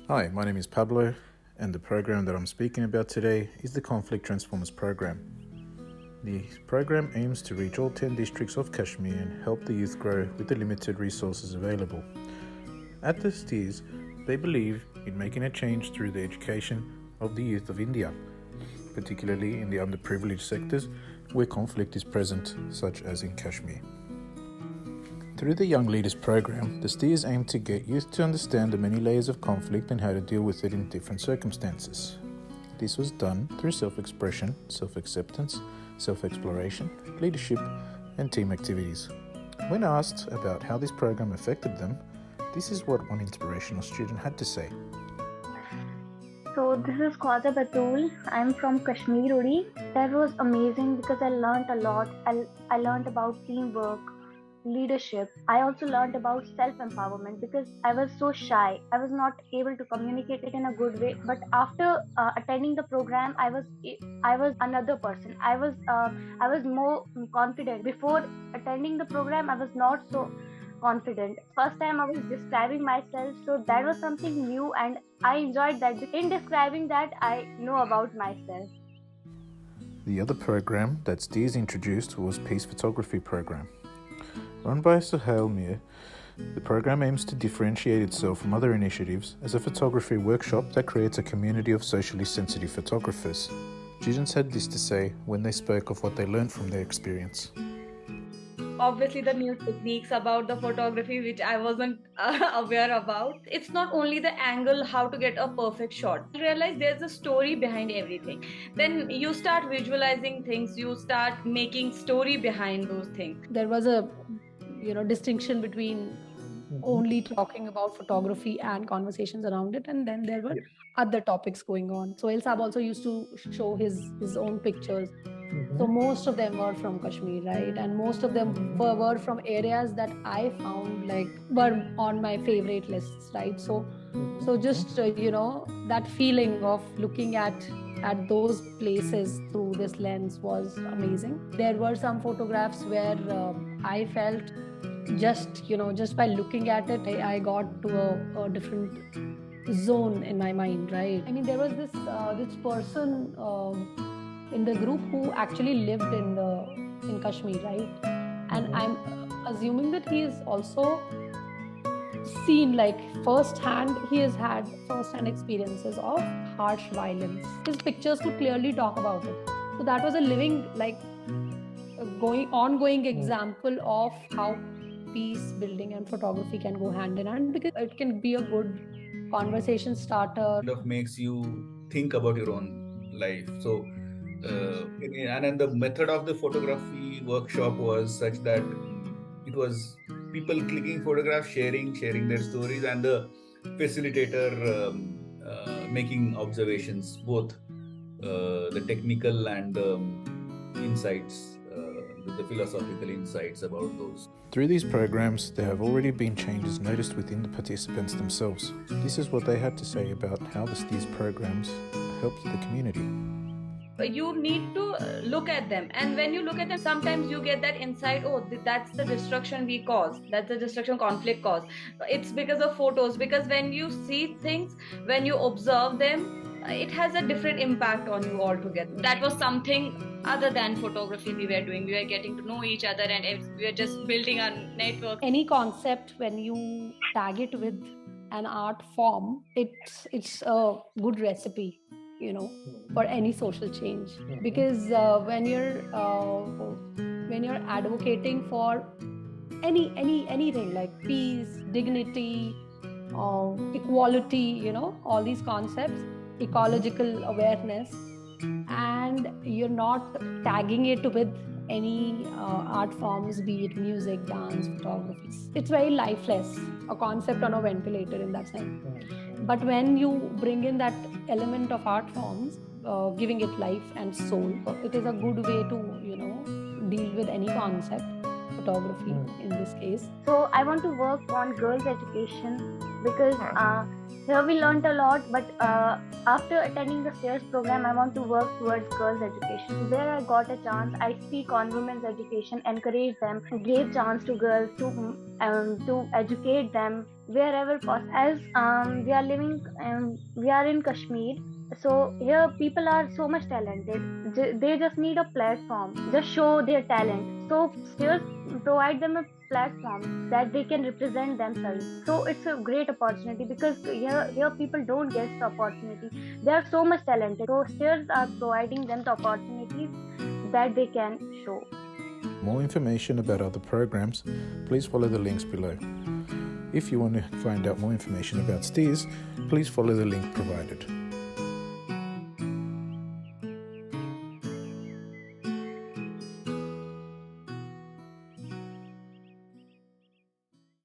Hi, my name is Pablo, and the program that I'm speaking about today is the Conflict Transformers program. The program aims to reach all 10 districts of Kashmir and help the youth grow with the limited resources available. At the STEARS, they believe in making a change through the education of the youth of India, particularly in the underprivileged sectors where conflict is present, such as in Kashmir. Through the Young Leaders program, the STEARS aim to get youth to understand the many layers of conflict and how to deal with it in different circumstances. This was done through self-expression, self-acceptance, self-exploration, leadership, and team activities. When asked about how this program affected them, this is what one inspirational student had to say. So this is Khwaja Batul. I'm from Kashmir, Uri. That was amazing because I learned a lot. I learned about teamwork, leadership. I also learned about self-empowerment because I was so shy. I was not able to communicate it in a good way. But after attending the program, I was another person. I was more confident. Before attending the program, I was not so confident. First time I was describing myself, so that was something new and I enjoyed that. In describing that, I know about myself. The other program that STEARS introduced was Peace Photography program. Run by Suhail Mir, the program aims to differentiate itself from other initiatives as a photography workshop that creates a community of socially sensitive photographers. Students had this to say when they spoke of what they learned from their experience. Obviously the new techniques about the photography which I wasn't aware about. It's not only the angle, how to get a perfect shot. You realize there's a story behind everything. Then you start visualizing things, you start making story behind those things. There was a distinction between only talking about photography and conversations around it, and then there were other topics going on. So El Saab also used to show his own pictures. So most of them were from Kashmir, right? And most of them were from areas that I found like were on my favorite lists, right? So just that feeling of looking at those places through this lens was amazing. There were some photographs where I felt just by looking at it, I got to a different zone in my mind, right? I mean, there was this person in the group who actually lived in Kashmir, right? And I'm assuming that he is also seen like he has had first-hand experiences of harsh violence. His pictures could clearly talk about it. So that was a living, like, ongoing example of how peace building and photography can go hand in hand, because it can be a good conversation starter. Kind of makes you think about your own life. So, and then the method of the photography workshop was such that it was people clicking photographs, sharing their stories, and the facilitator making observations, both the technical and insights, the philosophical insights about those. Through these programs, there have already been changes noticed within the participants themselves. This is what they had to say about how the STEARS programs helped the community. You need to look at them, and when you look at them, sometimes you get that insight, oh, that's the destruction we caused, that's the destruction conflict caused. It's because of photos, because when you see things, when you observe them, it has a different impact on you altogether. That was something other than photography we were doing. We were getting to know each other and we were just building a network. Any concept, when you tag it with an art form, it's a good recipe, for any social change. Because when you're advocating for anything like peace, dignity, equality, all these concepts, ecological awareness, and you're not tagging it with any art forms, be it music, dance, photography, it's very lifeless, a concept on a ventilator in that sense. But when you bring in that element of art forms, giving it life and soul, it is a good way to deal with any concept, photography in this case. So I want to work on girls' education because Here we learnt a lot, but after attending the STEARS program, I want to work towards girls' education. There I got a chance. I speak on women's education, encourage them, gave chance to girls to educate them wherever possible. As we are living, we are in Kashmir. So here people are so much talented. They just need a platform, just show their talent. So STEARS provide them a platform that they can represent themselves. So it's a great opportunity because here people don't get the opportunity. They are so much talented. So STEARS are providing them the opportunities that they can show. More information about other programs, please follow the links below. If you want to find out more information about STEARS, please follow the link provided.